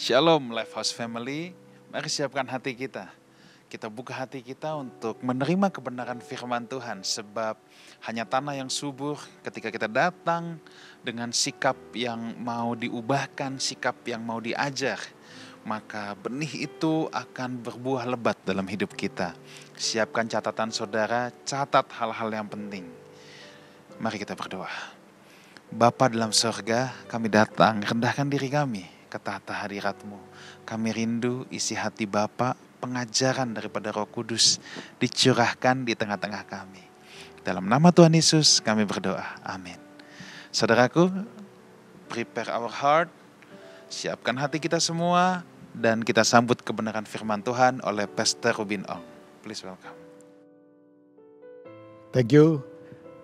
Shalom Lifehouse Family, mari siapkan hati kita. Kita buka hati kita untuk menerima kebenaran firman Tuhan. Sebab hanya tanah yang subur ketika kita datang dengan sikap yang mau diubahkan, sikap yang mau diajar, maka benih itu akan berbuah lebat dalam hidup kita. Siapkan catatan saudara, catat hal-hal yang penting. Mari kita berdoa. Bapa dalam sorga, kami datang, rendahkan diri kami ke tahta hadirat-Mu. Kami rindu isi hati Bapa, pengajaran daripada Roh Kudus dicurahkan di tengah-tengah kami. Dalam nama Tuhan Yesus kami berdoa, amin. Saudaraku, prepare our heart, siapkan hati kita semua, dan kita sambut kebenaran firman Tuhan oleh Pastor Rubin Ong. Please welcome. Thank you,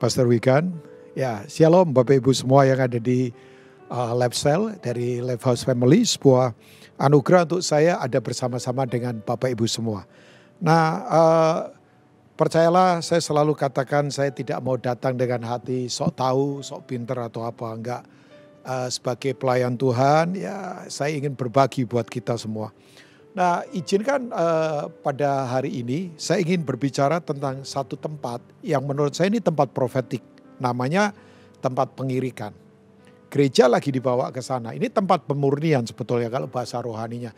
Pastor Wikan. Ya, shalom Bapak Ibu semua yang ada di Lifestyle dari Lifehouse Family. Sebuah anugerah untuk saya ada bersama-sama dengan Bapak Ibu semua. Nah, percayalah, saya selalu katakan saya tidak mau datang dengan hati sok tahu, sok pinter atau apa. Enggak, sebagai pelayan Tuhan, ya saya ingin berbagi buat kita semua. Nah, izinkan pada hari ini saya ingin berbicara tentang satu tempat yang menurut saya ini tempat profetik. Namanya tempat pengirikan. Gereja lagi dibawa ke sana. Ini tempat pemurnian sebetulnya kalau bahasa rohaninya.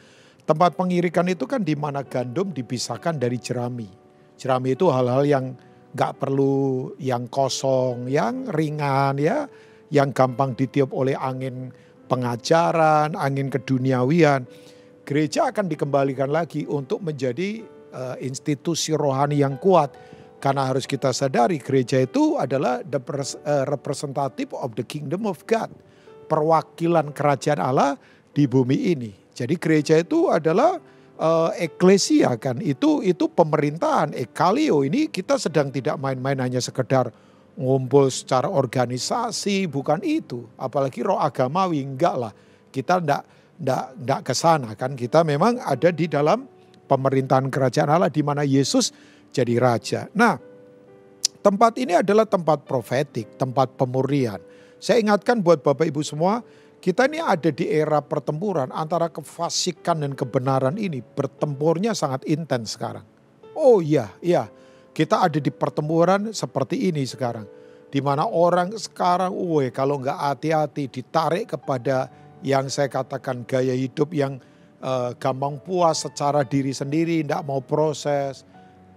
Tempat pengirikan itu kan di mana gandum dipisahkan dari jerami. Jerami itu hal-hal yang gak perlu, yang kosong, yang ringan ya. Yang gampang ditiup oleh angin pengajaran, angin keduniawian. Gereja akan dikembalikan lagi untuk menjadi institusi rohani yang kuat. Karena harus kita sadari gereja itu adalah the representative of the kingdom of God. Perwakilan kerajaan Allah di bumi ini. Jadi gereja itu adalah eklesia kan. Itu pemerintahan, ekalio. Ini kita sedang tidak main-main hanya sekedar ngumpul secara organisasi. Bukan itu. Apalagi roh agamawi, enggak lah. Kita enggak ke sana kan. Kita memang ada di dalam pemerintahan kerajaan Allah di mana Yesus jadi raja. Nah, tempat ini adalah tempat profetik, tempat pemurnian. Saya ingatkan buat Bapak Ibu semua, kita ini ada di era pertempuran antara kefasikan dan kebenaran ini. Bertempurnya sangat intens sekarang. Oh iya, kita ada di pertempuran seperti ini sekarang. Di mana orang sekarang, kalau nggak hati-hati ditarik kepada yang saya katakan gaya hidup yang gampang puas secara diri sendiri, nggak mau proses.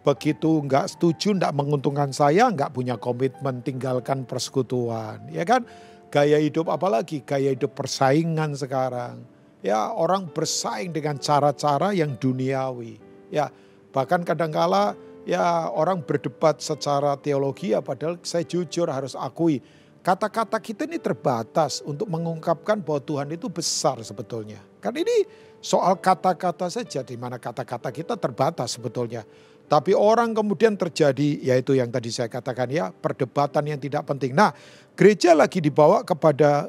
Begitu nggak setuju, nggak menguntungkan saya, nggak punya komitmen, tinggalkan persekutuan. Ya kan, gaya hidup apalagi, gaya hidup persaingan sekarang. Ya, orang bersaing dengan cara-cara yang duniawi. Ya, bahkan kadangkala ya orang berdebat secara teologi, ya padahal saya jujur harus akui. Kata-kata kita ini terbatas untuk mengungkapkan bahwa Tuhan itu besar sebetulnya. Kan ini soal kata-kata saja, di mana kata-kata kita terbatas sebetulnya. Tapi orang kemudian terjadi, yaitu yang tadi saya katakan ya, perdebatan yang tidak penting. Nah, gereja lagi dibawa kepada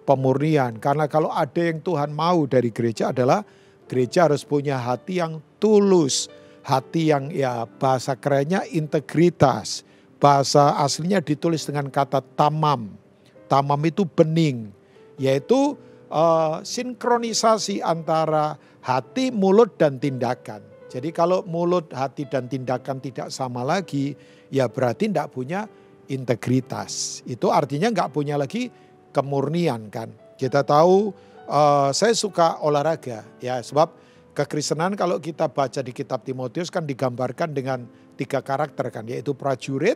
pemurnian. Karena kalau ada yang Tuhan mau dari gereja adalah gereja harus punya hati yang tulus. Hati yang ya bahasa kerennya integritas. Bahasa aslinya ditulis dengan kata tamam. Tamam itu bening. Yaitu sinkronisasi antara hati, mulut, dan tindakan. Jadi kalau mulut, hati, dan tindakan tidak sama lagi, ya berarti tidak punya integritas. Itu artinya nggak punya lagi kemurnian kan. Kita tahu saya suka olahraga ya, sebab kekristenan kalau kita baca di kitab Timotius kan digambarkan dengan 3 karakter kan, yaitu prajurit,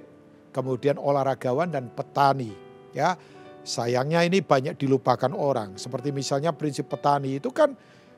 kemudian olahragawan, dan petani. Ya, sayangnya ini banyak dilupakan orang. Seperti misalnya prinsip petani itu kan,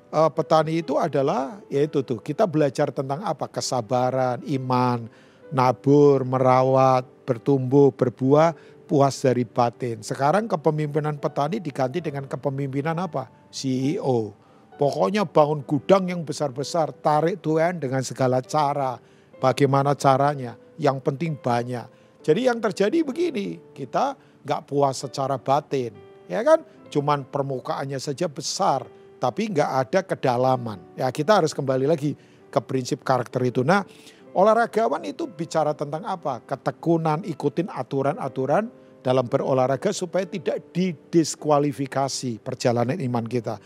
petani itu adalah yaitu tuh kita belajar tentang apa? Kesabaran, iman, nabur, merawat, bertumbuh, berbuah, puas dari batin. Sekarang kepemimpinan petani diganti dengan kepemimpinan apa? CEO. Pokoknya bangun gudang yang besar-besar, tarik tuan dengan segala cara. Bagaimana caranya? Yang penting banyak. Jadi yang terjadi begini, kita gak puas secara batin. Ya kan? Cuman permukaannya saja besar. Tapi nggak ada kedalaman. Ya kita harus kembali lagi ke prinsip karakter itu. Nah, olahragawan itu bicara tentang apa? Ketekunan, ikutin aturan-aturan dalam berolahraga supaya tidak didiskualifikasi perjalanan iman kita.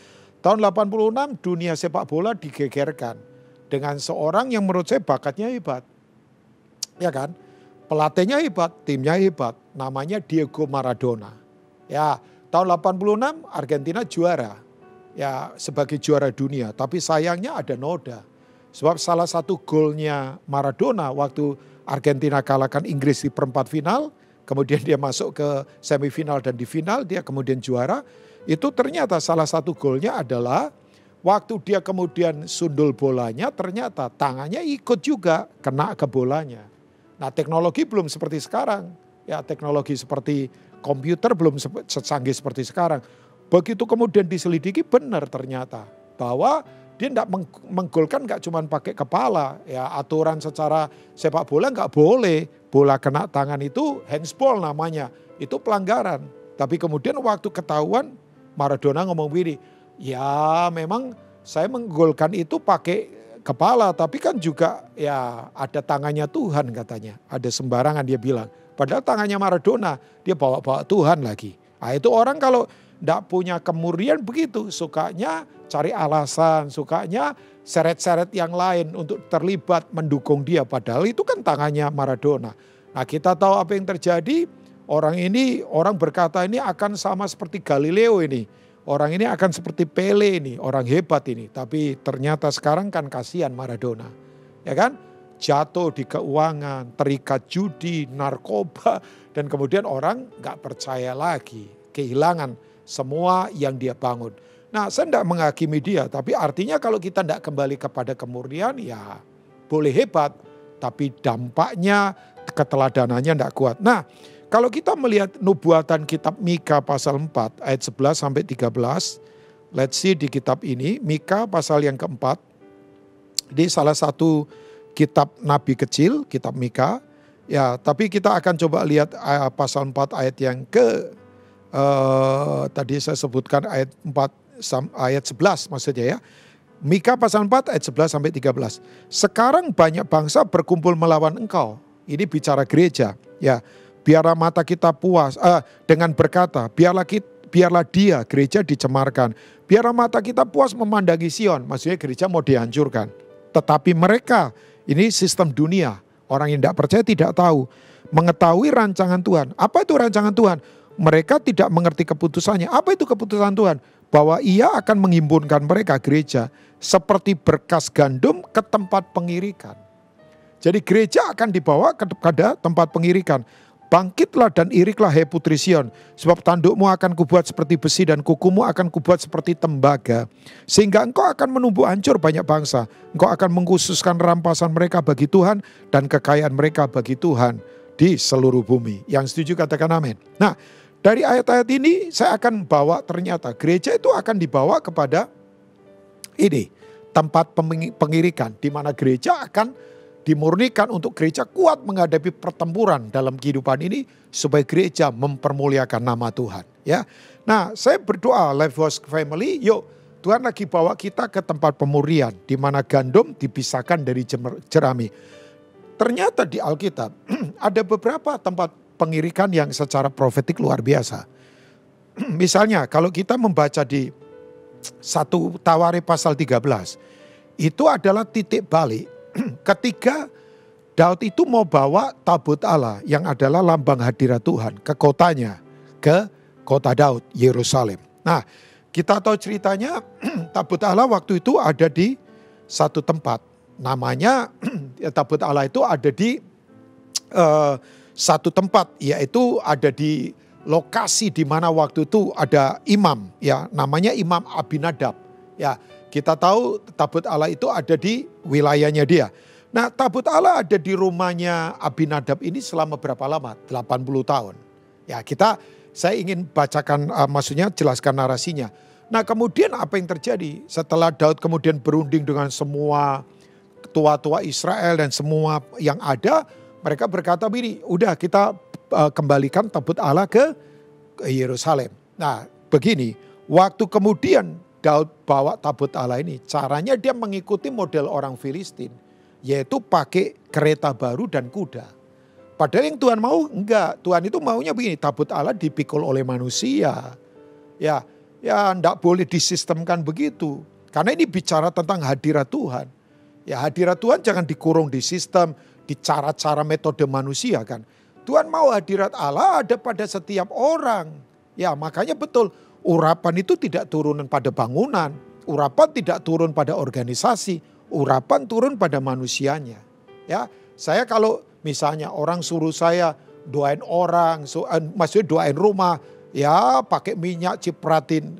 Tahun 86 dunia sepak bola digegerkan dengan seorang yang menurut saya bakatnya hebat. Ya kan? Pelatihnya hebat, timnya hebat. Namanya Diego Maradona. Ya, tahun 86 Argentina juara. Ya, sebagai juara dunia. Tapi sayangnya ada noda. Sebab salah satu golnya Maradona waktu Argentina kalahkan Inggris di perempat final, kemudian dia masuk ke semifinal dan di final dia kemudian juara. Itu ternyata salah satu golnya adalah waktu dia kemudian sundul bolanya, ternyata tangannya ikut juga kena ke bolanya. Nah, teknologi belum seperti sekarang. Ya, teknologi seperti komputer belum secanggih seperti sekarang. Begitu kemudian diselidiki, benar ternyata bahwa dia tidak menggolkan nggak cuma pakai kepala. Ya, aturan secara sepak bola nggak boleh. Bola kena tangan itu handsball namanya. Itu pelanggaran. Tapi kemudian waktu ketahuan Maradona ngomong begini, ya memang saya menggolkan itu pakai kepala. Tapi kan juga ya ada tangannya Tuhan katanya. Ada sembarangan dia bilang. Padahal tangannya Maradona dia bawa-bawa Tuhan lagi. Nah, itu orang kalau tidak punya kemurnian begitu, sukanya cari alasan, sukanya seret-seret yang lain untuk terlibat mendukung dia. Padahal itu kan tangannya Maradona. Nah, kita tahu apa yang terjadi, orang berkata ini akan sama seperti Galileo ini. Orang ini akan seperti Pele ini, orang hebat ini. Tapi ternyata sekarang kan kasihan Maradona. Ya kan? Jatuh di keuangan, terikat judi, narkoba. Dan kemudian orang gak percaya lagi, kehilangan semua yang dia bangun. Nah, saya tidak menghakimi dia, tapi artinya kalau kita tidak kembali kepada kemurnian, ya boleh hebat, tapi dampaknya, keteladanannya tidak kuat. Nah, kalau kita melihat nubuatan kitab Mika pasal 4 ayat 11 sampai 13, let's see di kitab ini, Mika pasal yang keempat, di salah satu kitab nabi kecil, kitab Mika, ya tapi kita akan coba lihat pasal 4 ayat yang tadi saya sebutkan ayat 4 ayat 11 maksudnya ya. Mika pasal 4 ayat 11 sampai 13. Sekarang banyak bangsa berkumpul melawan engkau. Ini bicara gereja. Ya, biarlah mata kita puas dengan berkata, biarlah dia gereja dicemarkan. Biarlah mata kita puas memandangi Sion. Maksudnya gereja mau dihancurkan. Tetapi mereka, ini sistem dunia. Orang yang tidak percaya tidak tahu. Mengetahui rancangan Tuhan. Apa itu rancangan Tuhan? Mereka tidak mengerti keputusannya. Apa itu keputusan Tuhan? Bahwa ia akan menghimpunkan mereka gereja seperti berkas gandum ke tempat pengirikan. Jadi gereja akan dibawa kepada tempat pengirikan. Bangkitlah dan iriklah hai putri Sion, sebab tandukmu akan kubuat seperti besi dan kukumu akan kubuat seperti tembaga. Sehingga engkau akan menumbuh hancur banyak bangsa. Engkau akan mengkhususkan rampasan mereka bagi Tuhan dan kekayaan mereka bagi Tuhan di seluruh bumi. Yang setuju katakan amin. Nah, dari ayat-ayat ini saya akan bawa ternyata gereja itu akan dibawa kepada ini tempat pengirikan di mana gereja akan dimurnikan untuk gereja kuat menghadapi pertempuran dalam kehidupan ini supaya gereja mempermuliakan nama Tuhan ya. Nah, saya berdoa Lifehouse Family, yuk Tuhan lagi bawa kita ke tempat pemurnian di mana gandum dipisahkan dari jerami. Ternyata di Alkitab ada beberapa tempat pengirikan yang secara profetik luar biasa. Misalnya kalau kita membaca di 1 Tawarikh pasal 13, itu adalah titik balik ketika Daud itu mau bawa tabut Allah yang adalah lambang hadirat Tuhan ke kotanya, ke kota Daud, Yerusalem. Nah, kita tahu ceritanya tabut Allah waktu itu ada di satu tempat. Namanya tabut Allah itu ada di satu tempat, yaitu ada di lokasi di mana waktu itu ada imam ya, namanya Imam Abinadab. Ya, kita tahu tabut Allah itu ada di wilayahnya dia. Nah, tabut Allah ada di rumahnya Abinadab ini selama berapa lama? 80 tahun. Ya, saya ingin bacakan maksudnya jelaskan narasinya. Nah, kemudian apa yang terjadi setelah Daud kemudian berunding dengan semua tua-tua Israel dan semua yang ada, mereka berkata begini, udah kita kembalikan tabut Allah ke Yerusalem. Nah, begini, waktu kemudian Daud bawa tabut Allah ini, caranya dia mengikuti model orang Filistin, yaitu pakai kereta baru dan kuda. Padahal yang Tuhan mau enggak, Tuhan itu maunya begini, tabut Allah dipikul oleh manusia. Ya, Ya enggak boleh disistemkan begitu. Karena ini bicara tentang hadirat Tuhan. Ya hadirat Tuhan jangan dikurung di sistem, di cara-cara metode manusia kan. Tuhan mau hadirat Allah ada pada setiap orang. Ya makanya betul, urapan itu tidak turunan pada bangunan. Urapan tidak turun pada organisasi. Urapan turun pada manusianya. Ya, saya kalau misalnya orang suruh saya doain orang, maksudnya doain rumah, ya pakai minyak cipratin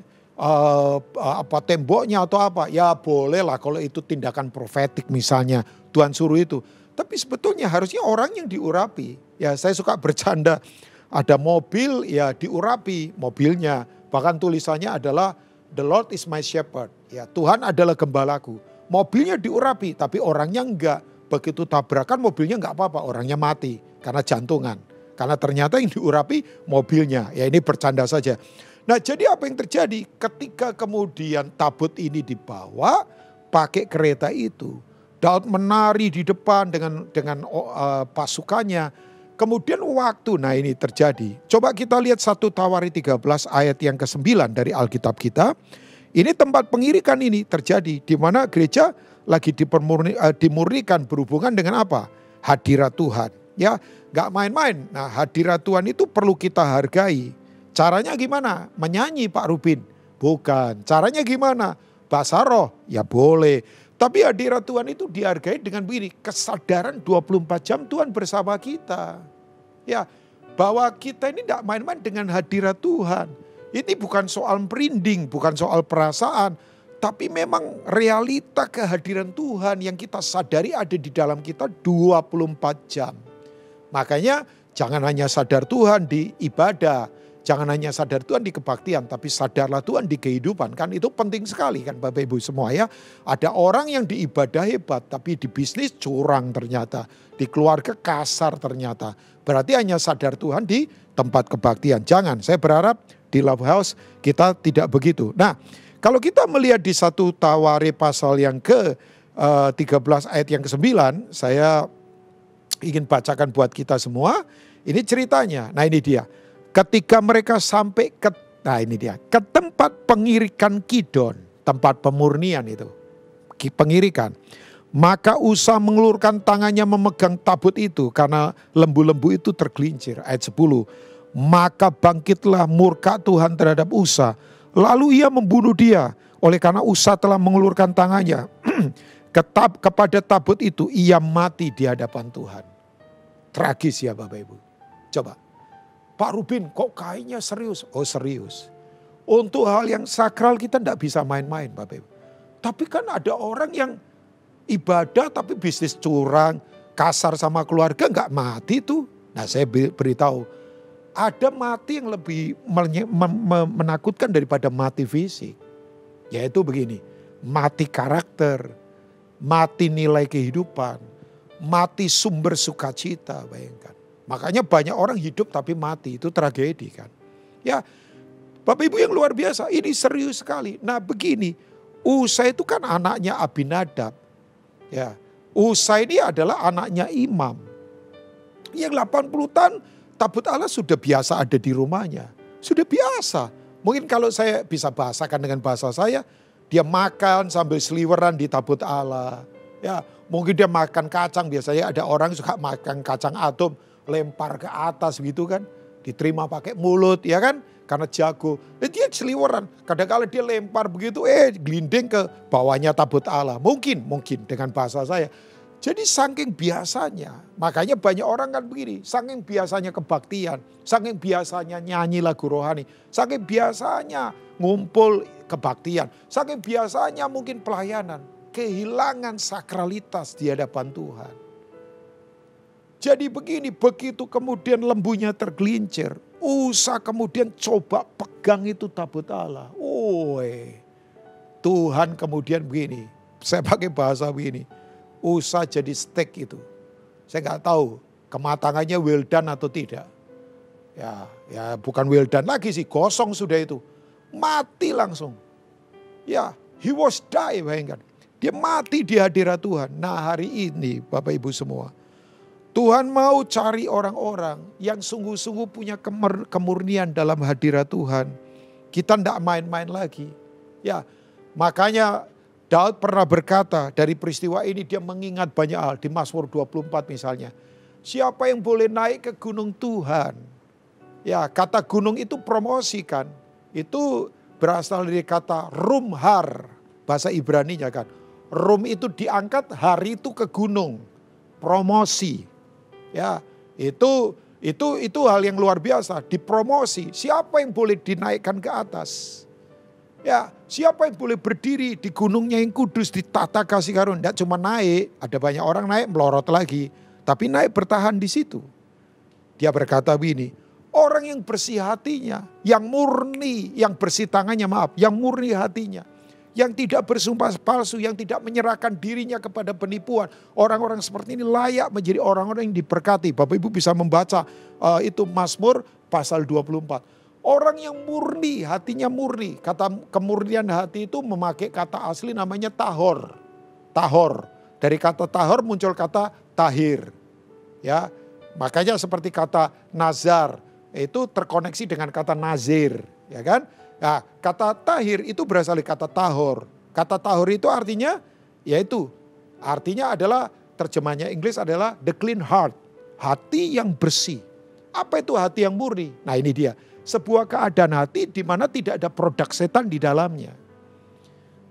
temboknya atau apa, ya boleh lah kalau itu tindakan profetik misalnya Tuhan suruh itu. Tapi sebetulnya harusnya orang yang diurapi. Ya saya suka bercanda, ada mobil ya diurapi mobilnya, bahkan tulisannya adalah The Lord is my shepherd. Ya Tuhan adalah gembalaku. Mobilnya diurapi tapi orangnya enggak. Begitu tabrakan mobilnya enggak apa-apa, orangnya mati karena jantungan. Karena ternyata yang diurapi mobilnya. Ya ini bercanda saja. Nah jadi apa yang terjadi ketika kemudian tabut ini dibawa pakai kereta itu. Daud menari di depan dengan pasukannya. Kemudian waktu, nah ini terjadi. Coba kita lihat 1 Tawari 13 ayat yang ke-9 dari Alkitab kita. Ini tempat pengirikan ini terjadi di mana gereja lagi dimurnikan berhubungan dengan apa? Hadirat Tuhan. Ya, gak main-main. Nah, hadirat Tuhan itu perlu kita hargai. Caranya gimana? Menyanyi Pak Rubin? Bukan. Caranya gimana? Bahasa roh? Ya boleh. Tapi hadirat Tuhan itu dihargai dengan begini, kesadaran 24 jam Tuhan bersama kita. Ya, bahwa kita ini tidak main-main dengan hadirat Tuhan. Ini bukan soal merinding, bukan soal perasaan, tapi memang realita kehadiran Tuhan yang kita sadari ada di dalam kita 24 jam. Makanya jangan hanya sadar Tuhan di ibadah, jangan hanya sadar Tuhan di kebaktian, tapi sadarlah Tuhan di kehidupan. Kan itu penting sekali kan Bapak Ibu semua ya. Ada orang yang di ibadah hebat, tapi di bisnis curang ternyata. Di keluarga kasar ternyata. Berarti hanya sadar Tuhan di tempat kebaktian. Jangan, saya berharap di Love House kita tidak begitu. Nah, kalau kita melihat di 1 Tawari pasal yang ke-13 ayat yang ke-9, saya ingin bacakan buat kita semua. Ini ceritanya. Nah ini dia. Ketika mereka sampai ke tempat pengirikan Kidon, tempat pemurnian itu, pengirikan. Maka Usa mengelurkan tangannya memegang tabut itu karena lembu-lembu itu tergelincir. Ayat 10. Maka bangkitlah murka Tuhan terhadap Usa. Lalu ia membunuh dia. Oleh karena Usa telah mengelurkan tangannya kepada tabut itu, ia mati di hadapan Tuhan. Tragis ya Bapak Ibu. Coba. Pak Rubin kok kayaknya serius? Oh serius. Untuk hal yang sakral kita tidak bisa main-main Bapak Ibu. Tapi kan ada orang yang ibadah tapi bisnis curang, kasar sama keluarga nggak mati tuh. Nah saya beritahu, ada mati yang lebih menakutkan daripada mati fisik. Yaitu begini, mati karakter, mati nilai kehidupan, mati sumber sukacita, bayangkan. Makanya banyak orang hidup tapi mati, itu tragedi kan. Ya, Bapak Ibu yang luar biasa, ini serius sekali. Nah begini, Usa itu kan anaknya Abinadab. Ya, Usa ini adalah anaknya imam. Yang 80 tahun tabut Allah sudah biasa ada di rumahnya. Sudah biasa. Mungkin kalau saya bisa bahasakan dengan bahasa saya, dia makan sambil seliweran di tabut Allah. Ya, mungkin dia makan kacang, biasanya ada orang suka makan kacang atom, lempar ke atas gitu kan. Diterima pakai mulut ya kan, karena jago. Dan dia seliweran, kadang-kadang dia lempar begitu, gelinding ke bawahnya tabut Allah. Mungkin dengan bahasa saya. Jadi saking biasanya, makanya banyak orang kan begini, saking biasanya kebaktian, saking biasanya nyanyi lagu rohani, saking biasanya ngumpul kebaktian, saking biasanya mungkin pelayanan, kehilangan sakralitas di hadapan Tuhan. Jadi begini, begitu kemudian lembunya tergelincir, Usa kemudian coba pegang itu tabut Allah. Tuhan kemudian begini, saya pakai bahasa begini, Usa jadi steak itu. Saya nggak tahu kematangannya well done atau tidak. Ya bukan well done lagi sih, gosong sudah itu. Mati langsung. Ya, he was die, bayangkan. Dia mati di hadirat Tuhan. Nah hari ini Bapak Ibu semua, Tuhan mau cari orang-orang yang sungguh-sungguh punya kemurnian dalam hadirat Tuhan. Kita tidak main-main lagi. Ya, makanya Daud pernah berkata dari peristiwa ini dia mengingat banyak hal. Di Mazmur 24 misalnya. Siapa yang boleh naik ke gunung Tuhan? Ya, kata gunung itu promosi kan. Itu berasal dari kata rumhar. Bahasa Ibraninya kan. Rum itu diangkat, hari itu ke gunung. Promosi. Ya, itu hal yang luar biasa. Dipromosi. Siapa yang boleh dinaikkan ke atas? Ya, siapa yang boleh berdiri di gunungnya yang kudus, di tata kasih karunia? Tidak cuma naik, ada banyak orang naik melorot lagi. Tapi naik bertahan di situ. Dia berkata begini, orang yang bersih hatinya, yang murni, yang bersih tangannya yang murni hatinya. Yang tidak bersumpah palsu, yang tidak menyerahkan dirinya kepada penipuan. Orang-orang seperti ini layak menjadi orang-orang yang diberkati. Bapak Ibu bisa membaca itu Mazmur pasal 24. Orang yang murni, hatinya murni. Kata kemurnian hati itu memakai kata asli namanya tahor. Tahor. Dari kata tahor muncul kata tahir. Ya, makanya seperti kata nazar itu terkoneksi dengan kata nazir, ya kan? Nah, kata tahir itu berasal dari kata tahor. Kata tahor itu artinya yaitu artinya adalah terjemahnya Inggris adalah the clean heart, hati yang bersih. Apa itu hati yang murni? Nah, ini dia. Sebuah keadaan hati di mana tidak ada produk setan di dalamnya.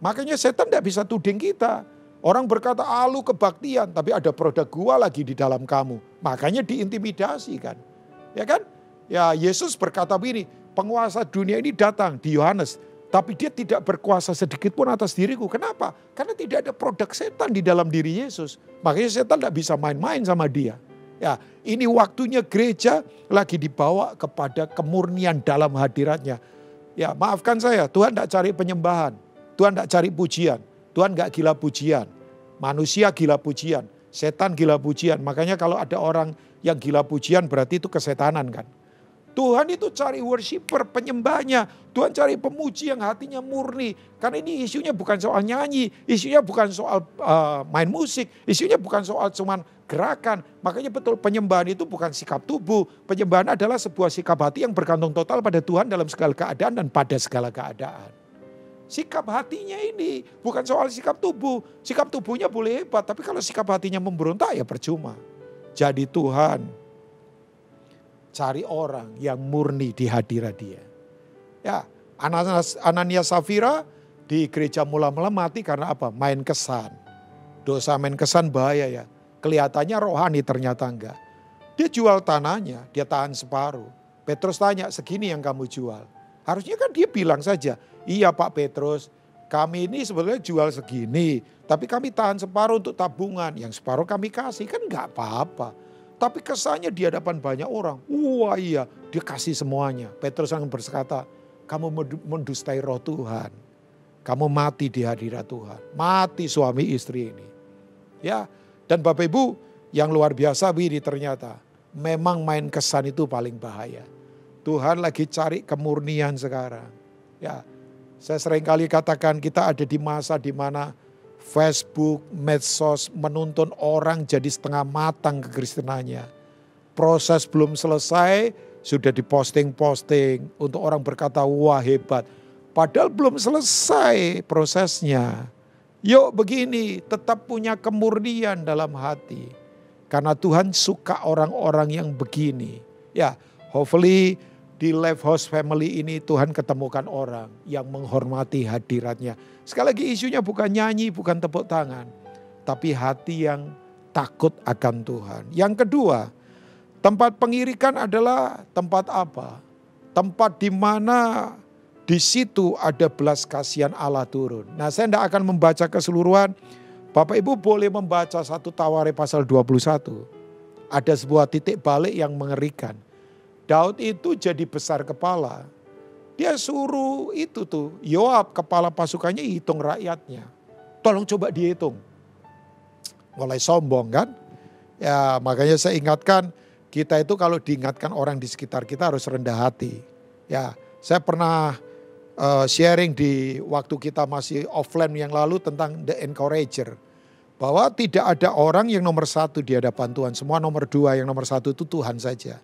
Makanya setan tidak bisa tuding kita. Orang berkata, lu kebaktian, tapi ada produk gua lagi di dalam kamu. Makanya diintimidasi kan. Ya kan? Ya, Yesus berkata begini, penguasa dunia ini datang di Yohanes. Tapi dia tidak berkuasa sedikit pun atas diriku. Kenapa? Karena tidak ada produk setan di dalam diri Yesus. Makanya setan tidak bisa main-main sama dia. Ya, ini waktunya gereja lagi dibawa kepada kemurnian dalam hadiratnya. Ya, maafkan saya, Tuhan tidak cari penyembahan. Tuhan tidak cari pujian. Tuhan gak gila pujian. Manusia gila pujian. Setan gila pujian. Makanya kalau ada orang yang gila pujian berarti itu kesetanan kan. Tuhan itu cari worshiper, penyembahnya. Tuhan cari pemuji yang hatinya murni. Karena ini isunya bukan soal nyanyi. Isunya bukan soal main musik. Isunya bukan soal cuman gerakan. Makanya betul penyembahan itu bukan sikap tubuh. Penyembahan adalah sebuah sikap hati yang bergantung total pada Tuhan dalam segala keadaan dan pada segala keadaan. Sikap hatinya ini bukan soal sikap tubuh. Sikap tubuhnya boleh hebat, tapi kalau sikap hatinya memberontak ya percuma. Jadi Tuhan cari orang yang murni di hadirat dia. Ya, Ananias Safira di gereja mula-mula mati karena apa? Main kesan. Dosa main kesan bahaya ya. Kelihatannya rohani ternyata enggak. Dia jual tanahnya, dia tahan separuh. Petrus tanya, segini yang kamu jual. Harusnya kan dia bilang saja, iya Pak Petrus, kami ini sebenarnya jual segini, tapi kami tahan separuh untuk tabungan, yang separuh kami kasih, kan nggak apa-apa. Tapi kesannya di hadapan banyak orang, wah iya, dia kasih semuanya. Petrus akan berkata, kamu mendustai roh Tuhan, kamu mati di hadirat Tuhan, mati suami istri ini. Ya, dan Bapak Ibu yang luar biasa begini ternyata, memang main kesan itu paling bahaya. Tuhan lagi cari kemurnian sekarang. Ya, saya sering kali katakan kita ada di masa di mana Facebook, medsos menuntun orang jadi setengah matang kekristenannya. Proses belum selesai, sudah diposting-posting untuk orang berkata wah hebat. Padahal belum selesai prosesnya. Yuk begini, tetap punya kemurnian dalam hati. Karena Tuhan suka orang-orang yang begini. Ya, hopefully di Life House Family ini Tuhan ketemukan orang yang menghormati hadiratnya. Sekali lagi isunya bukan nyanyi, bukan tepuk tangan. Tapi hati yang takut akan Tuhan. Yang kedua, tempat pengirikan adalah tempat apa? Tempat di mana di situ ada belas kasihan Allah turun. Nah, saya tidak akan membaca keseluruhan. Bapak Ibu boleh membaca 1 Tawarik pasal 21. Ada sebuah titik balik yang mengerikan. Daud itu jadi besar kepala. Dia suruh itu tuh, Yoab kepala pasukannya hitung rakyatnya. Tolong coba dihitung. Mulai sombong kan. Ya makanya saya ingatkan, kita itu kalau diingatkan orang di sekitar kita harus rendah hati. Ya, saya pernah sharing di waktu kita masih offline yang lalu tentang The Encourager. Bahwa tidak ada orang yang nomor 1 di hadapan Tuhan. Semua nomor 2, yang nomor 1 itu Tuhan saja.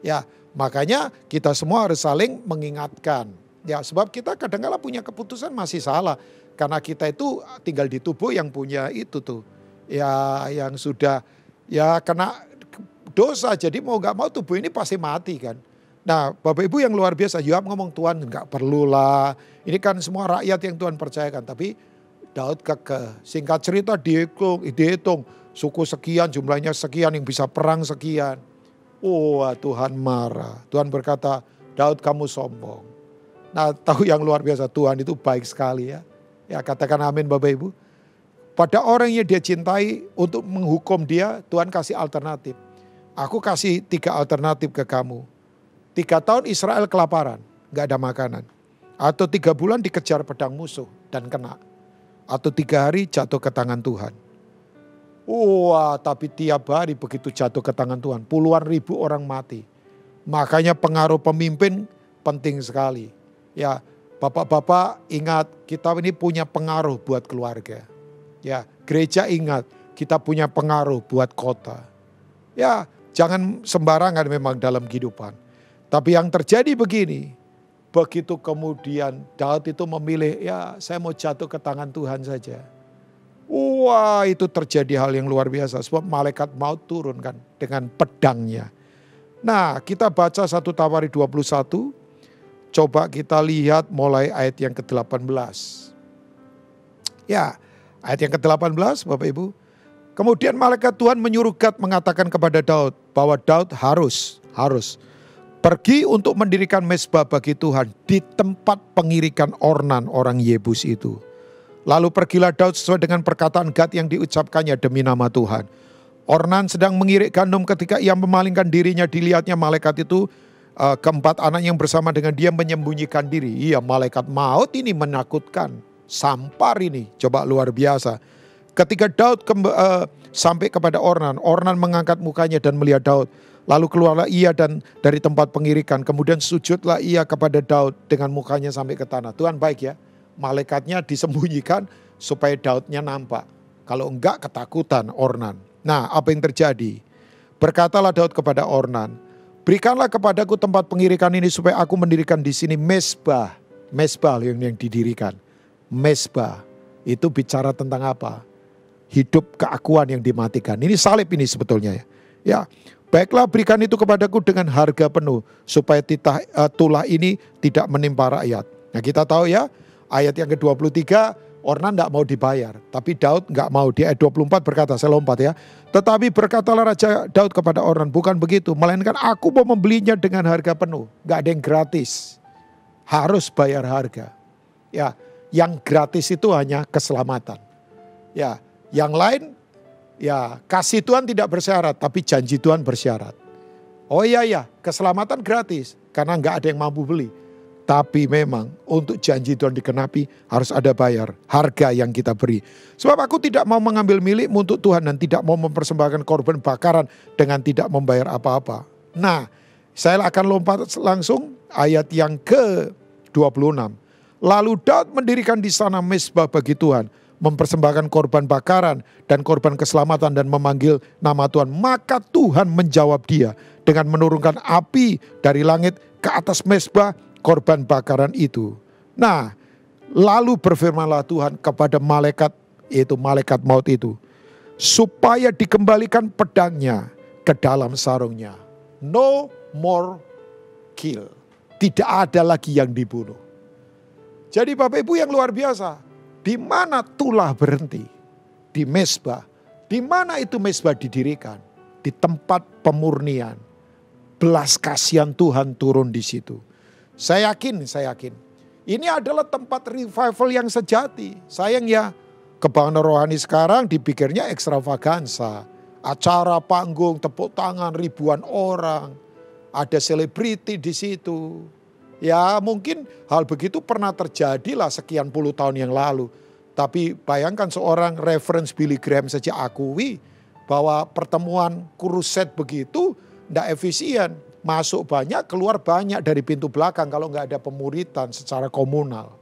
Ya, makanya kita semua harus saling mengingatkan. Ya, sebab kita kadang-kala punya keputusan masih salah. Karena kita itu tinggal di tubuh yang punya itu tuh. Ya, yang sudah ya kena dosa. Jadi mau gak mau tubuh ini pasti mati kan. Nah, Bapak Ibu yang luar biasa, Yoab ngomong Tuhan gak perlulah. Ini kan semua rakyat yang Tuhan percayakan. Tapi Daud kekeh. Singkat cerita dihitung. Suku sekian, jumlahnya sekian, yang bisa perang sekian. Wah, Tuhan marah. Tuhan berkata, Daud kamu sombong. Nah, tahu yang luar biasa, Tuhan itu baik sekali ya. Ya, katakan amin Bapak Ibu. Pada orang yang dia cintai untuk menghukum dia, Tuhan kasih alternatif. Aku kasih 3 alternatif ke kamu. 3 tahun Israel kelaparan, gak ada makanan. Atau 3 bulan dikejar pedang musuh dan kena. Atau 3 hari jatuh ke tangan Tuhan. Wah, tapi tiap hari begitu jatuh ke tangan Tuhan, puluhan ribu orang mati. Makanya pengaruh pemimpin penting sekali. Ya, bapak-bapak ingat kita ini punya pengaruh buat keluarga. Ya, gereja ingat kita punya pengaruh buat kota. Ya, jangan sembarangan memang dalam kehidupan. Tapi yang terjadi begini, begitu kemudian Daud itu memilih, ya saya mau jatuh ke tangan Tuhan saja. Wah, itu terjadi hal yang luar biasa. Sebab malaikat maut turun kan dengan pedangnya. Nah, kita baca 1 Tawari 21. Coba kita lihat mulai ayat yang ke-18. Ya, ayat yang ke-18 Bapak Ibu. Kemudian malaikat Tuhan menyuruh Gad mengatakan kepada Daud bahwa Daud harus pergi untuk mendirikan mezbah bagi Tuhan di tempat pengirikan Ornan orang Yebus itu. Lalu pergilah Daud sesuai dengan perkataan Gad yang diucapkannya demi nama Tuhan. Ornan sedang mengirik gandum ketika ia memalingkan dirinya, dilihatnya malaikat itu, keempat anak yang bersama dengan dia menyembunyikan diri. Iya, malaikat maut ini menakutkan. Sampar ini, coba luar biasa. Ketika Daud sampai kepada Ornan, Ornan mengangkat mukanya dan melihat Daud. Lalu keluarlah ia dan dari tempat pengirikan. Kemudian sujudlah ia kepada Daud dengan mukanya sampai ke tanah. Tuhan baik ya, malaikatnya disembunyikan supaya Daudnya nampak. Kalau enggak ketakutan Ornan. Nah, apa yang terjadi? Berkatalah Daud kepada Ornan, berikanlah kepadaku tempat pengirikan ini supaya aku mendirikan di sini mezbah. Mezbah yang didirikan. Mezbah itu bicara tentang apa? Hidup keakuan yang dimatikan. Ini salib ini sebetulnya ya. Ya, baiklah berikan itu kepadaku dengan harga penuh supaya tulah ini tidak menimpa rakyat. Nah, kita tahu ya, ayat yang ke-23 Ornan tidak mau dibayar. Tapi Daud nggak mau. Di ayat 24 berkata, saya lompat ya. Tetapi berkatalah Raja Daud kepada Ornan, bukan begitu. Melainkan aku mau membelinya dengan harga penuh. Nggak ada yang gratis. Harus bayar harga. Ya, yang gratis itu hanya keselamatan. Ya, yang lain ya kasih Tuhan tidak bersyarat. Tapi janji Tuhan bersyarat. Oh iya, keselamatan gratis. Karena nggak ada yang mampu beli. Tapi memang untuk janji Tuhan dikenapi harus ada bayar harga yang kita beri. Sebab aku tidak mau mengambil milikmu untuk Tuhan dan tidak mau mempersembahkan korban bakaran dengan tidak membayar apa-apa. Nah, saya akan lompat langsung ayat yang ke-26. Lalu Daud mendirikan di sana mezbah bagi Tuhan, mempersembahkan korban bakaran dan korban keselamatan dan memanggil nama Tuhan. Maka Tuhan menjawab dia dengan menurunkan api dari langit ke atas mezbah korban bakaran itu. Nah, lalu berfirmanlah Tuhan kepada malaikat, yaitu malaikat maut itu, supaya dikembalikan pedangnya ke dalam sarungnya. No more kill. Tidak ada lagi yang dibunuh. Jadi Bapak Ibu yang luar biasa, di mana tulah berhenti? Di mezbah. Di mana itu mezbah didirikan? Di tempat pemurnian. Belas kasihan Tuhan turun di situ. Saya yakin. Ini adalah tempat revival yang sejati. Sayang ya, kebanggaan rohani sekarang dipikirnya ekstravaganza. Acara panggung, tepuk tangan ribuan orang. Ada selebriti di situ. Ya mungkin hal begitu pernah terjadi lah sekian puluh tahun yang lalu. Tapi bayangkan seorang reference Billy Graham saja akui bahwa pertemuan kuruset begitu tidak efisien. Masuk banyak, keluar banyak dari pintu belakang kalau nggak ada pemuritan secara komunal.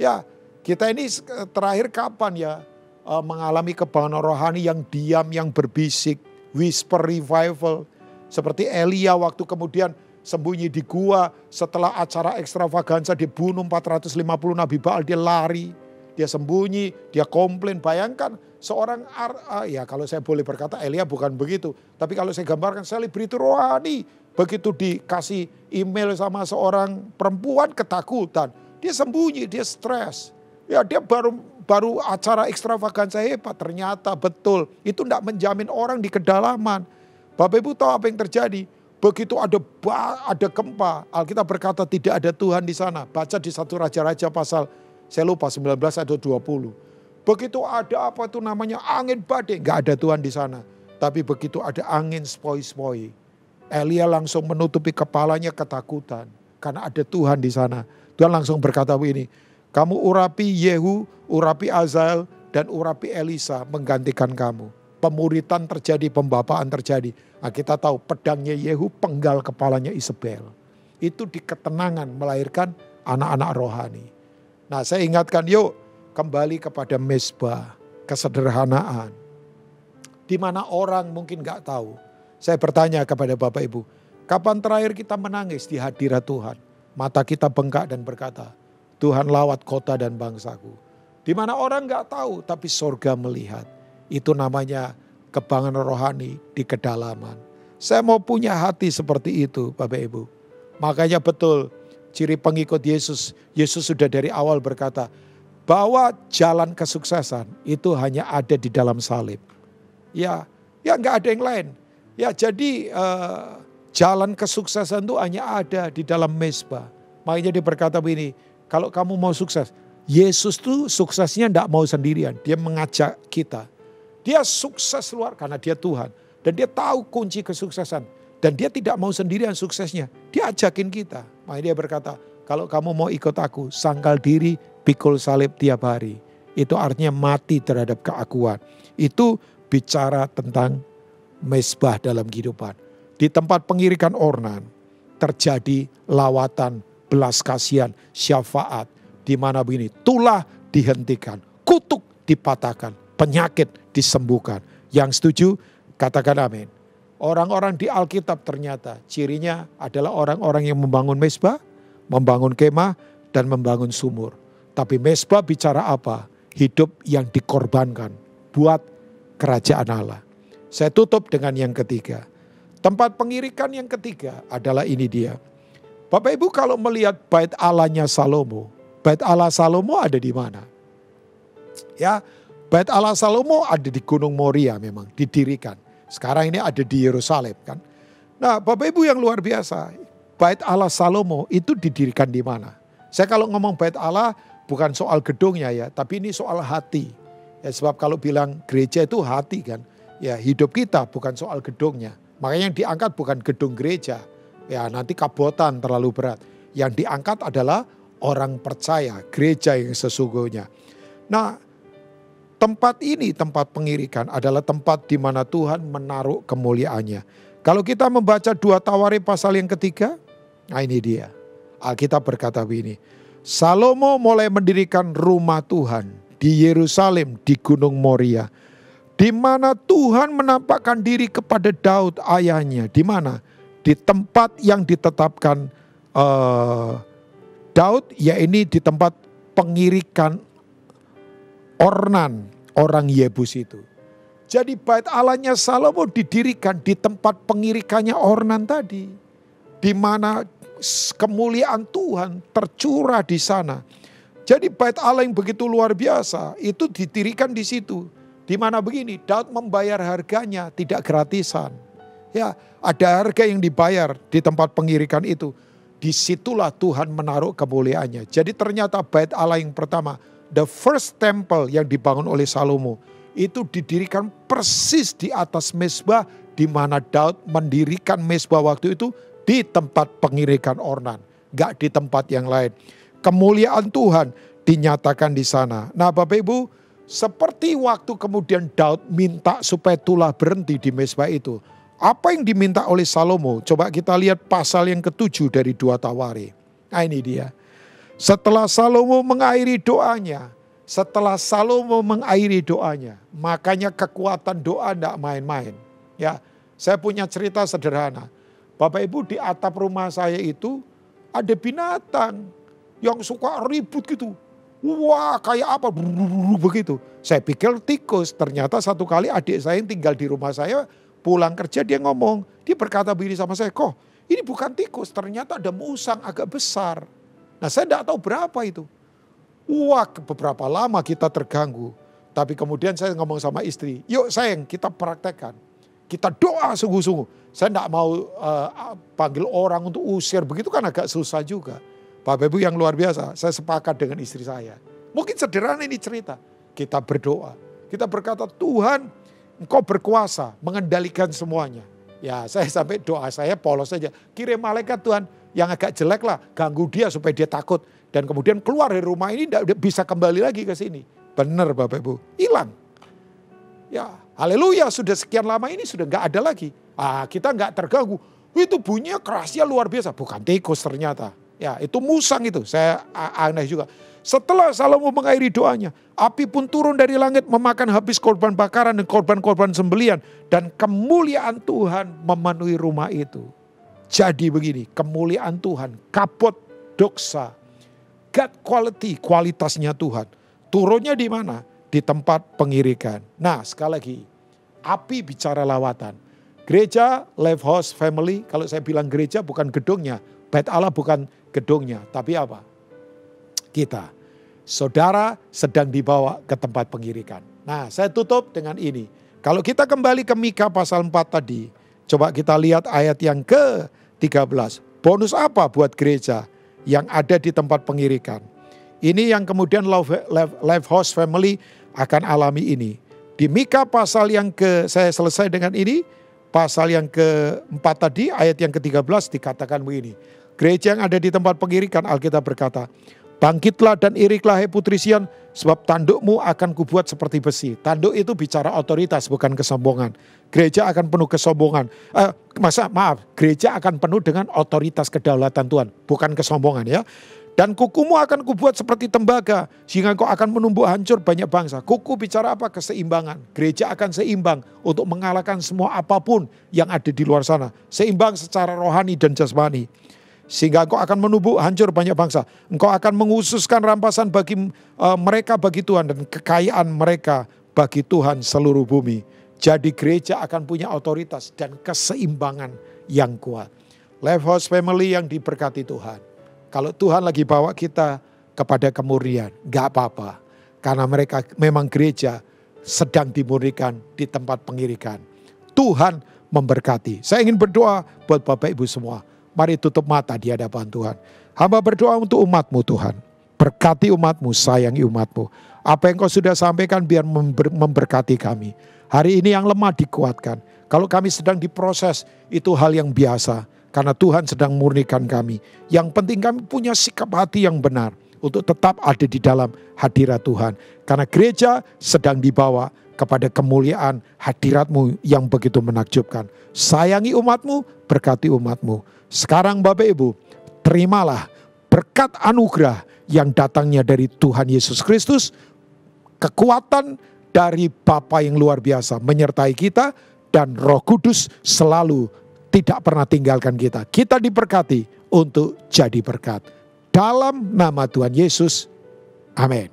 Ya, kita ini terakhir kapan ya mengalami kebanggaan rohani yang diam, yang berbisik, whisper revival. Seperti Elia waktu kemudian sembunyi di gua. Setelah acara ekstravaganza dibunuh 450 Nabi Baal, dia lari, dia sembunyi, dia komplain. Bayangkan seorang, ya kalau saya boleh berkata Elia bukan begitu. Tapi kalau saya gambarkan selebriti rohani, begitu dikasih email sama seorang perempuan ketakutan. Dia sembunyi, dia stres. Ya dia baru acara ekstravaganza hebat, ternyata betul. Itu tidak menjamin orang di kedalaman. Bapak Ibu tahu apa yang terjadi? Begitu ada gempa, Alkitab berkata tidak ada Tuhan di sana. Baca di 1 Raja-Raja pasal, saya lupa 19 atau 20. Begitu ada apa itu namanya angin badai, nggak ada Tuhan di sana. Tapi begitu ada angin sepoi-sepoi, Elia langsung menutupi kepalanya ketakutan. Karena ada Tuhan di sana. Tuhan langsung berkata begini, kamu urapi Yehu, urapi Azael, dan urapi Elisa menggantikan kamu. Pemuritan terjadi, pembapaan terjadi. Nah, kita tahu pedangnya Yehu penggal kepalanya Isabel. Itu di ketenangan melahirkan anak-anak rohani. Nah saya ingatkan, yuk kembali kepada mezbah, kesederhanaan. Di mana orang mungkin gak tahu. Saya bertanya kepada Bapak Ibu, kapan terakhir kita menangis di hadirat Tuhan? Mata kita bengkak dan berkata, Tuhan lawat kota dan bangsaku. Di mana orang gak tahu tapi sorga melihat. Itu namanya kebangun rohani di kedalaman. Saya mau punya hati seperti itu Bapak Ibu. Makanya betul ciri pengikut Yesus. Yesus sudah dari awal berkata bahwa jalan kesuksesan itu hanya ada di dalam salib. Ya gak ada yang lain. Ya jadi jalan kesuksesan itu hanya ada di dalam mezbah. Makanya dia berkata begini, kalau kamu mau sukses, Yesus tuh suksesnya tidak mau sendirian. Dia mengajak kita. Dia sukses luar karena dia Tuhan. Dan dia tahu kunci kesuksesan. Dan dia tidak mau sendirian suksesnya. Dia ajakin kita. Makanya dia berkata, kalau kamu mau ikut aku, sangkal diri, pikul salib tiap hari. Itu artinya mati terhadap keakuan. Itu bicara tentang mezbah dalam kehidupan. Di tempat pengirikan ornan, terjadi lawatan, belas kasihan, syafaat. Di mana begini, tulah dihentikan, kutuk dipatahkan, penyakit disembuhkan. Yang setuju, katakan amin. Orang-orang di Alkitab ternyata cirinya adalah orang-orang yang membangun mezbah, membangun kemah, dan membangun sumur. Tapi mezbah bicara apa? Hidup yang dikorbankan buat kerajaan Allah. Saya tutup dengan yang ketiga. Tempat pengirikan yang ketiga adalah ini dia. Bapak Ibu kalau melihat bait Allahnya Salomo, bait Allah Salomo ada di mana? Ya, bait Allah Salomo ada di Gunung Moria memang didirikan. Sekarang ini ada di Yerusalem kan. Nah Bapak Ibu yang luar biasa, bait Allah Salomo itu didirikan di mana? Saya kalau ngomong bait Allah bukan soal gedungnya ya, tapi ini soal hati. Ya sebab kalau bilang gereja itu hati kan, ya hidup kita bukan soal gedungnya. Makanya yang diangkat bukan gedung gereja. Ya nanti kabotan terlalu berat. Yang diangkat adalah orang percaya, gereja yang sesungguhnya. Nah tempat ini, tempat pengirikan adalah tempat di mana Tuhan menaruh kemuliaannya. Kalau kita membaca 2 Tawarikh pasal yang ketiga, nah ini dia. Alkitab berkata begini, Salomo mulai mendirikan rumah Tuhan di Yerusalem di Gunung Moria. Di mana Tuhan menampakkan diri kepada Daud ayahnya. Di mana? Di tempat yang ditetapkan Daud, ya ini di tempat pengirikan ornan orang Yebus itu. Jadi bait Allahnya Salomo didirikan di tempat pengirikannya ornan tadi. Di mana kemuliaan Tuhan tercurah di sana. Jadi bait Allah yang begitu luar biasa itu didirikan di situ. Di mana begini, Daud membayar harganya tidak gratisan. Ya, ada harga yang dibayar di tempat pengirikan itu. Disitulah Tuhan menaruh kemuliaannya. Jadi ternyata bait Allah yang pertama, the first temple yang dibangun oleh Salomo, itu didirikan persis di atas mezbah di mana Daud mendirikan mezbah waktu itu di tempat pengirikan ornan, gak di tempat yang lain. Kemuliaan Tuhan dinyatakan di sana. Nah Bapak Ibu, seperti waktu kemudian Daud minta supaya tulah berhenti di mezbah itu. Apa yang diminta oleh Salomo? Coba kita lihat pasal yang ke-7 dari 2 Tawarikh. Nah ini dia. Setelah Salomo mengakhiri doanya, makanya kekuatan doa tidak main-main. Ya, saya punya cerita sederhana. Bapak Ibu, di atap rumah saya itu ada binatang yang suka ribut gitu. Wah, kayak apa begitu. Saya pikir tikus, ternyata satu kali adik saya yang tinggal di rumah saya pulang kerja dia ngomong, dia berkata begini sama saya, kok ini bukan tikus, ternyata ada musang agak besar. Nah, saya tidak tahu berapa itu. Wah, beberapa lama kita terganggu. Tapi kemudian saya ngomong sama istri, yuk sayang kita praktekkan. Kita doa sungguh-sungguh. Saya tidak mau panggil orang untuk usir, begitu kan agak susah juga. Bapak Ibu yang luar biasa, saya sepakat dengan istri saya. Mungkin sederhana ini cerita. Kita berdoa, kita berkata, Tuhan Engkau berkuasa mengendalikan semuanya. Ya, saya sampai doa saya polos saja. Kirim malaikat Tuhan yang agak jelek lah, ganggu dia supaya dia takut. Dan kemudian keluar dari rumah ini tidak bisa kembali lagi ke sini. Benar Bapak Ibu, hilang. Ya, haleluya, sudah sekian lama ini sudah nggak ada lagi. Kita nggak terganggu. Itu bunyinya kerasnya luar biasa, bukan tikus ternyata. Ya, itu musang itu, saya aneh juga. Setelah Salomo mengakhiri doanya, api pun turun dari langit memakan habis korban bakaran dan korban-korban sembelian. Dan kemuliaan Tuhan memenuhi rumah itu. Jadi begini, kemuliaan Tuhan, kapot doksa, God quality, kualitasnya Tuhan. Turunnya di mana? Di tempat pengirikan. Nah, sekali lagi, api bicara lawatan. Gereja, Life House Family, kalau saya bilang gereja bukan gedungnya, Bait Allah bukan gedungnya, tapi apa? Kita, saudara sedang dibawa ke tempat pengirikan. Nah, saya tutup dengan ini. Kalau kita kembali ke Mika pasal 4 tadi, coba kita lihat ayat yang ke-13. Bonus apa buat gereja yang ada di tempat pengirikan? Ini yang kemudian Life House Family akan alami ini. Di Mika pasal yang saya selesai dengan ini, pasal yang ke-4 tadi, ayat yang ke-13 dikatakan begini. Gereja yang ada di tempat pengirikan, Alkitab berkata, bangkitlah dan iriklah hai putri Sion, sebab tandukmu akan kubuat seperti besi. Tanduk itu bicara otoritas, bukan kesombongan. Gereja akan penuh kesombongan. Gereja akan penuh dengan otoritas kedaulatan Tuhan, bukan kesombongan ya. Dan kukumu akan kubuat seperti tembaga, sehingga kau akan menumbuh hancur banyak bangsa. Kuku bicara apa? Keseimbangan. Gereja akan seimbang untuk mengalahkan semua apapun yang ada di luar sana. Seimbang secara rohani dan jasmani. Sehingga engkau akan menumbuh hancur banyak bangsa. Engkau akan mengususkan rampasan bagi mereka bagi Tuhan dan kekayaan mereka bagi Tuhan seluruh bumi. Jadi gereja akan punya otoritas dan keseimbangan yang kuat. Life House Family yang diberkati Tuhan. Kalau Tuhan lagi bawa kita kepada kemurnian, gak apa-apa. Karena mereka memang gereja sedang dimurnikan di tempat pengirikan. Tuhan memberkati. Saya ingin berdoa buat Bapak Ibu semua. Mari tutup mata di hadapan Tuhan. Hamba berdoa untuk umat-Mu Tuhan. Berkati umat-Mu, sayangi umat-Mu. Apa yang Kau sudah sampaikan biar memberkati kami. Hari ini yang lemah dikuatkan. Kalau kami sedang diproses, itu hal yang biasa. Karena Tuhan sedang murnikan kami. Yang penting kami punya sikap hati yang benar. Untuk tetap ada di dalam hadirat Tuhan. Karena gereja sedang dibawa kepada kemuliaan hadirat-Mu yang begitu menakjubkan. Sayangi umat-Mu, berkati umat-Mu. Sekarang Bapak Ibu, terimalah berkat anugerah yang datangnya dari Tuhan Yesus Kristus. Kekuatan dari Bapa yang luar biasa menyertai kita. Dan Roh Kudus selalu tidak pernah tinggalkan kita. Kita diberkati untuk jadi berkat. Dalam nama Tuhan Yesus, amin.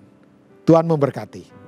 Tuhan memberkati.